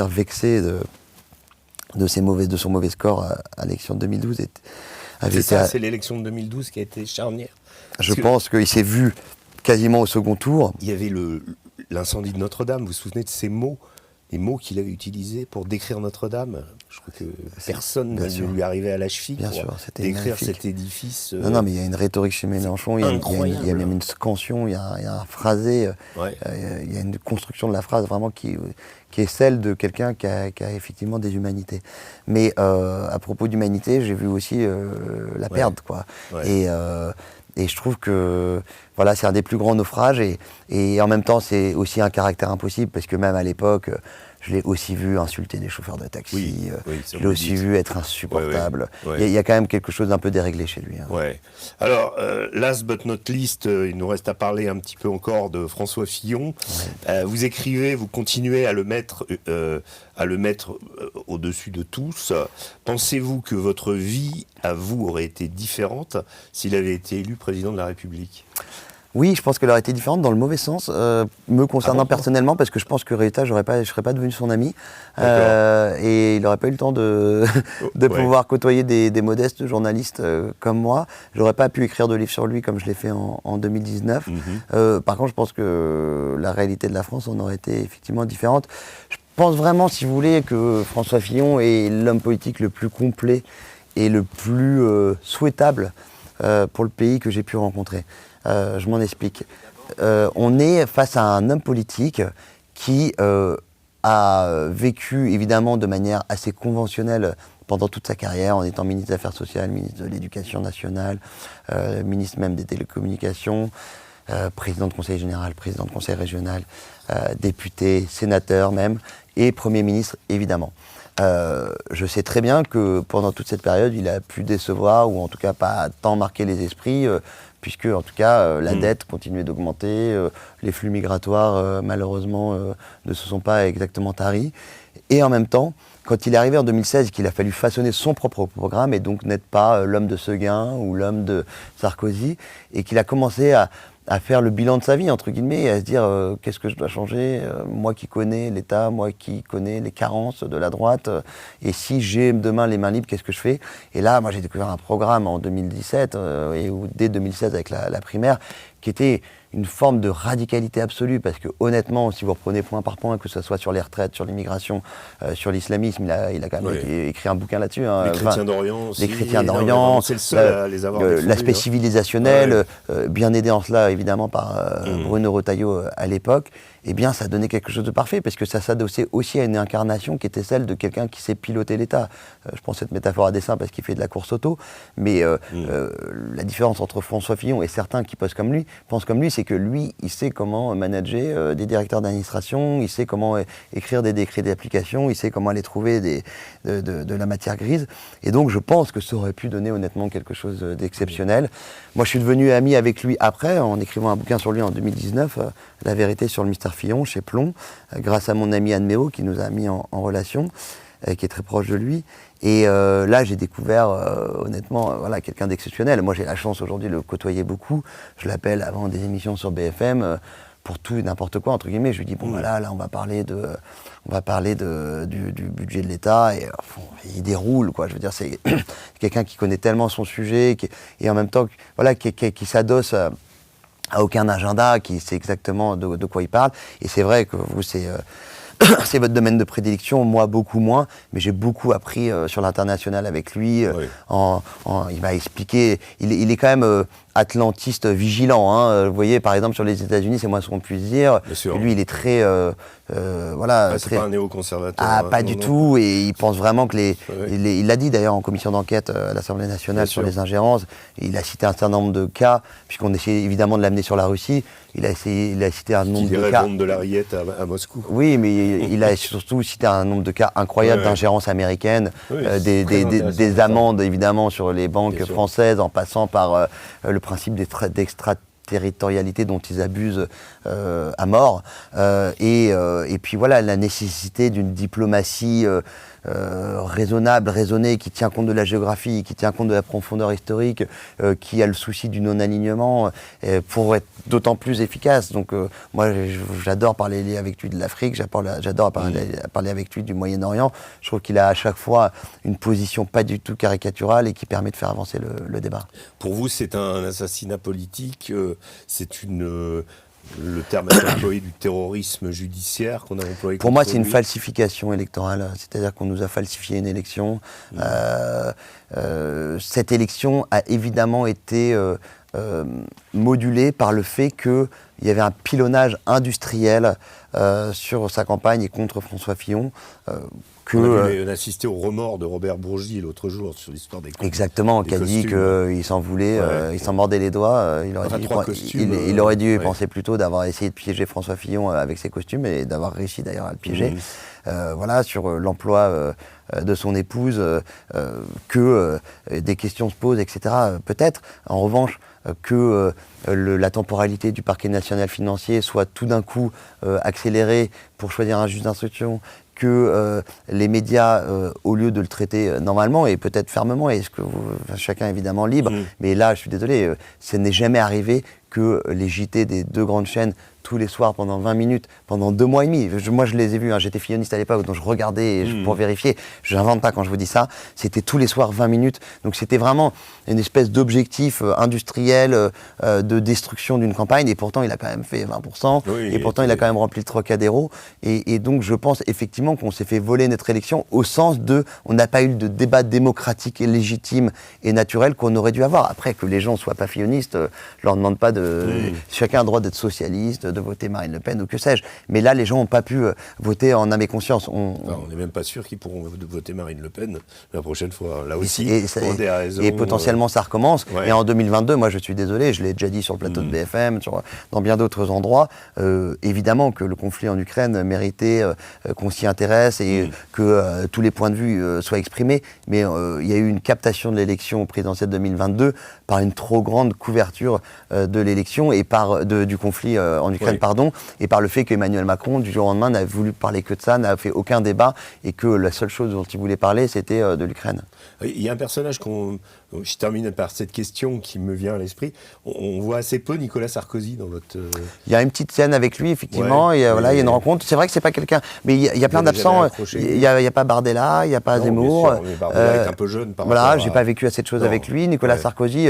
vexé de son mauvais score à l'élection de 2012. C'est l'élection de 2012 qui a été charnière. Je pense qu'il s'est vu quasiment au second tour. Il y avait l'incendie de Notre-Dame, vous vous souvenez de ces mots, les mots qu'il avait utilisés pour décrire Notre-Dame? Je crois que personne ne lui arrivait à la cheville pour décrire cet édifice. Non, mais il y a une rhétorique chez Mélenchon, il y a même une scansion, il y a un phrasé, il y a une construction de la phrase vraiment qui est celle de quelqu'un qui a effectivement des humanités. Mais à propos d'humanité, j'ai vu aussi la perdre, quoi. Ouais. Et je trouve que voilà, c'est un des plus grands naufrages et en même temps c'est aussi un caractère impossible parce que même à l'époque je l'ai aussi vu insulter des chauffeurs de taxi, ça je l'ai aussi vu être insupportable. Ouais. Il y a quand même quelque chose d'un peu déréglé chez lui. Hein. Ouais. Alors, last but not least, il nous reste à parler un petit peu encore de François Fillon. Ouais. Vous écrivez, vous continuez à le mettre au-dessus de tous. Pensez-vous que votre vie, à vous, aurait été différente s'il avait été élu président de la République ? Oui, je pense qu'elle aurait été différente dans le mauvais sens, me concernant personnellement, parce que je pense que résultat, je serais pas devenu son ami, et il n'aurait pas eu le temps de pouvoir côtoyer des modestes journalistes comme moi. J'aurais pas pu écrire de livre sur lui comme je l'ai fait en 2019. Par contre, je pense que la réalité de la France en aurait été effectivement différente. Je pense vraiment, si vous voulez, que François Fillon est l'homme politique le plus complet et le plus souhaitable pour le pays que j'ai pu rencontrer. Je m'en explique. On est face à un homme politique qui a vécu évidemment de manière assez conventionnelle pendant toute sa carrière, en étant ministre des Affaires sociales, ministre de l'Éducation nationale, ministre même des télécommunications, président de conseil général, président de conseil régional, député, sénateur même, et Premier ministre évidemment. Je sais très bien que pendant toute cette période, il a pu décevoir, ou en tout cas pas tant marquer les esprits, puisque en tout cas la dette continuait d'augmenter, les flux migratoires malheureusement ne se sont pas exactement taris. Et en même temps, quand il est arrivé en 2016, qu'il a fallu façonner son propre programme et donc n'être pas l'homme de Seguin ou l'homme de Sarkozy, et qu'il a commencé à faire le bilan de sa vie, entre guillemets, et à se dire qu'est-ce que je dois changer, moi qui connais l'État, moi qui connais les carences de la droite, et si j'ai demain les mains libres, qu'est-ce que je fais? Et là, moi j'ai découvert un programme en 2017, et dès 2016 avec la primaire, qui était une forme de radicalité absolue, parce que honnêtement, si vous reprenez point par point, que ce soit sur les retraites, sur l'immigration, sur l'islamisme, il a quand même écrit un bouquin là-dessus. Hein, les chrétiens d'Orient aussi. Les chrétiens d'Orient, c'est le seul à les avoir défendus, l'aspect civilisationnel, bien aidé en cela évidemment par Bruno Retailleau à l'époque. Eh bien, ça donnait quelque chose de parfait, parce que ça s'adossait aussi à une incarnation qui était celle de quelqu'un qui sait piloter l'État. Je prends cette métaphore à dessein parce qu'il fait de la course auto, mais la différence entre François Fillon et certains qui pensent comme lui, c'est que lui, il sait comment manager des directeurs d'administration, il sait comment écrire des décrets d'application, il sait comment aller trouver de la matière grise. Et donc, je pense que ça aurait pu donner honnêtement quelque chose d'exceptionnel. Moi, je suis devenu ami avec lui après, en écrivant un bouquin sur lui en 2019, La vérité sur le mystère Fillon, chez Plomb, grâce à mon ami Anne Méo, qui nous a mis en relation, qui est très proche de lui. Et là, j'ai découvert, honnêtement, voilà, quelqu'un d'exceptionnel. Moi, j'ai la chance aujourd'hui de le côtoyer beaucoup. Je l'appelle avant des émissions sur BFM, pour tout et n'importe quoi, entre guillemets. Je lui dis, bon, voilà, là, on va parler du budget de l'État, et il déroule, quoi. Je veux dire, c'est quelqu'un qui connaît tellement son sujet, et en même temps, voilà, qui s'adosse à aucun agenda, qui sait exactement de quoi il parle. Et c'est vrai que vous, c'est votre domaine de prédilection, moi beaucoup moins, mais j'ai beaucoup appris sur l'international avec lui. Il m'a expliqué, il est quand même atlantiste vigilant. Hein. Vous voyez, par exemple, sur les États-Unis, c'est moins ce qu'on puisse dire. Lui, il est très... voilà, c'est pas un néoconservateur. Ah, pas du tout, et il pense vraiment que il l'a dit d'ailleurs en commission d'enquête à l'Assemblée nationale sur les ingérences. Il a cité un certain nombre de cas, puisqu'on essayait évidemment de l'amener sur la Russie. Il a cité un nombre de cas. Vendre de la rillette à Moscou. Oui, mais il a surtout cité un nombre de cas incroyables d'ingérence américaine, des amendes évidemment sur les banques françaises, en passant par le principe d'extraterritorialité dont ils abusent à mort, et puis voilà, la nécessité d'une diplomatie raisonnable, raisonnée, qui tient compte de la géographie, qui tient compte de la profondeur historique, qui a le souci du non-alignement, pour être d'autant plus efficace. Donc moi, j'adore parler avec lui de l'Afrique, j'adore parler avec lui du Moyen-Orient. Je trouve qu'il a à chaque fois une position pas du tout caricaturale et qui permet de faire avancer le débat. Pour vous, c'est un assassinat politique, c'est le terme employé du terrorisme judiciaire qu'on a employé. Pour moi, c'est une falsification électorale, c'est-à-dire qu'on nous a falsifié une élection. Cette élection a évidemment été modulée par le fait qu'il y avait un pilonnage industriel sur sa campagne et contre François Fillon, On a assisté au remords de Robert Bourgi l'autre jour sur l'histoire des Exactement, qui a dit qu'il s'en voulait, il s'en mordait les doigts. Il aurait dû penser plutôt d'avoir essayé de piéger François Fillon avec ses costumes et d'avoir réussi d'ailleurs à le piéger. Voilà, sur l'emploi de son épouse, que des questions se posent, etc. Peut-être, en revanche, que la temporalité du parquet national financier soit tout d'un coup accélérée pour choisir un juge d'instruction, que les médias, au lieu de le traiter normalement et peut-être fermement, chacun est évidemment libre, mais là, je suis désolé, ce n'est jamais arrivé que les JT des 2 grandes chaînes, tous les soirs pendant 20 minutes, pendant 2 mois et demi. Moi, je les ai vus, j'étais filloniste à l'époque, donc je regardais pour vérifier. Je n'invente pas quand je vous dis ça. C'était tous les soirs 20 minutes. Donc c'était vraiment une espèce d'objectif industriel de destruction d'une campagne. Et pourtant, il a quand même fait 20%. Et pourtant, il a quand même rempli le Trocadéro. Et donc, je pense effectivement qu'on s'est fait voler notre élection au sens de on n'a pas eu de débat démocratique et légitime et naturel qu'on aurait dû avoir. Après, que les gens ne soient pas fillonistes, je leur demande pas de... Chacun a le droit d'être socialiste, de voter Marine Le Pen ou que sais-je. Mais là, les gens n'ont pas pu voter en âme et conscience. On n'est même pas sûr qu'ils pourront voter Marine Le Pen la prochaine fois. Là aussi, pour des raisons... Et potentiellement, ça recommence. Et en 2022, moi, je suis désolé, je l'ai déjà dit sur le plateau de BFM, dans bien d'autres endroits, évidemment que le conflit en Ukraine méritait qu'on s'y intéresse et que tous les points de vue soient exprimés. Mais il y a eu une captation de l'élection présidentielle 2022 par une trop grande couverture de l'élection et du conflit en Ukraine, et par le fait qu'Emmanuel Macron, du jour au lendemain, n'a voulu parler que de ça, n'a fait aucun débat, et que la seule chose dont il voulait parler, c'était de l'Ukraine. Il y a un personnage je termine par cette question qui me vient à l'esprit. On voit assez peu Nicolas Sarkozy dans votre... Il y a une petite scène avec lui, effectivement, il y a une rencontre. C'est vrai que c'est pas quelqu'un... Mais il y a plein d'absents. Il n'y a pas Bardella, il n'y a pas Zemmour. Mais Bardella est un peu jeune par rapport j'ai pas vécu assez de choses avec lui. Nicolas Sarkozy,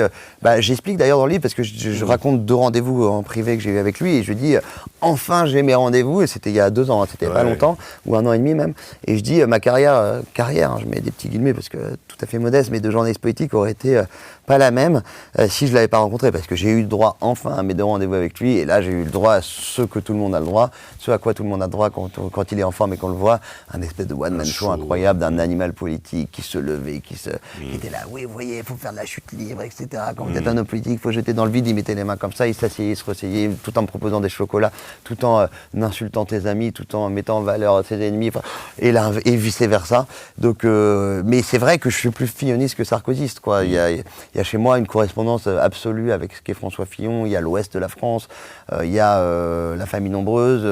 j'explique d'ailleurs dans le livre, parce que je raconte 2 rendez-vous en privé que j'ai eu avec lui, et je dis, enfin j'ai mes rendez-vous, et c'était il y a 2 ans, c'était pas longtemps, ou 1 an et demi même, et je dis, ma carrière, je mets des petits guillemets, parce que tout à fait modeste, mais de journaliste politique aurait été pas la même si je l'avais pas rencontré, parce que j'ai eu le droit enfin à mes 2 rendez-vous avec lui, et là j'ai eu le droit à ce que tout le monde a le droit, ce à quoi tout le monde a le droit quand il est en forme et qu'on le voit, un espèce de one-man show incroyable d'un animal politique qui se levait, qui était là, oui vous voyez, il faut faire de la chute libre, etc. Quand vous êtes un homme politique, il faut jeter dans le vide, il mettait les mains comme ça, il s'asseyait, il se resseyait, tout en me proposant des chocolats, tout en insultant tes amis, tout en mettant en valeur ses ennemis, et vice versa. Donc, mais c'est vrai que je suis plus filloniste que sarkozyste, quoi. Il y a chez moi une correspondance absolue avec ce qu'est François Fillon. Il y a l'Ouest de la France, il y a la famille nombreuse,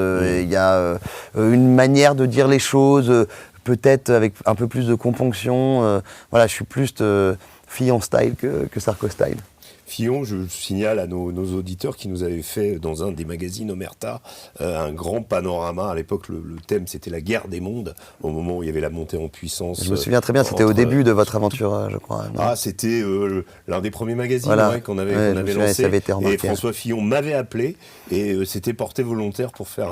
il y a une manière de dire les choses, peut-être avec un peu plus de componction. Voilà, je suis plus Fillon style que Sarko style. Fillon, je signale à nos auditeurs qui nous avaient fait dans un des magazines Omerta un grand panorama. À l'époque, le thème c'était la guerre des mondes, au moment où il y avait la montée en puissance. Je me souviens très bien, c'était au début de votre aventure, je crois. Non, c'était l'un des premiers magazines qu'on avait lancé. Et François Fillon m'avait appelé et s'était porté volontaire pour faire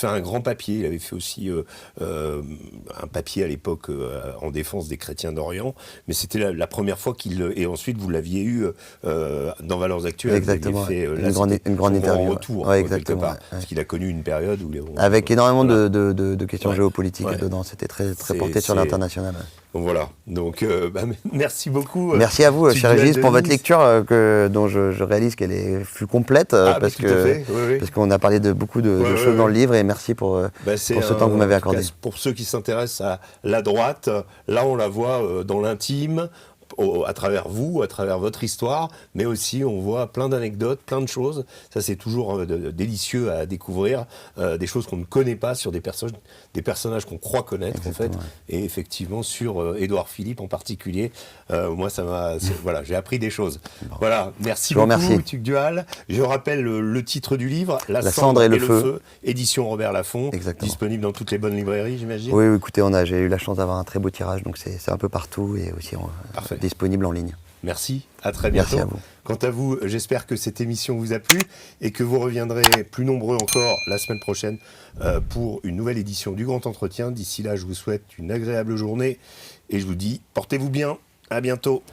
un grand papier. Il avait fait aussi un papier à l'époque en défense des chrétiens d'Orient, mais c'était la première fois et ensuite vous l'aviez eu dans Valeurs Actuelles. Exactement, fait, une grande interview. Retour, exactement. Part, parce qu'il a connu une période où... Avec énormément de questions géopolitiques dedans, c'était très porté sur l'international. Donc voilà, donc merci beaucoup. Merci à vous, cher Régis, pour votre lecture dont je réalise qu'elle fut complète, parce qu'on a parlé de beaucoup de choses dans le livre, et merci pour ce temps que vous m'avez accordé. Pour ceux qui s'intéressent à la droite, là on la voit dans l'intime, à travers vous, à travers votre histoire, mais aussi on voit plein d'anecdotes, plein de choses. Ça c'est toujours délicieux à découvrir, des choses qu'on ne connaît pas sur des personnages qu'on croit connaître. Exactement, en fait. Et effectivement sur Édouard Philippe en particulier, moi ça m'a, voilà, j'ai appris des choses. Bon. Voilà, merci beaucoup Tuc Duhal. Je rappelle le titre du livre, La cendre et le feu, édition Robert Laffont, disponible dans toutes les bonnes librairies, j'imagine. Oui, écoutez, j'ai eu la chance d'avoir un très beau tirage, donc c'est un peu partout et aussi disponible en ligne. Merci, à très bientôt. Merci à vous. Quant à vous, j'espère que cette émission vous a plu et que vous reviendrez plus nombreux encore la semaine prochaine pour une nouvelle édition du Grand Entretien. D'ici là, je vous souhaite une agréable journée et je vous dis, portez-vous bien, à bientôt.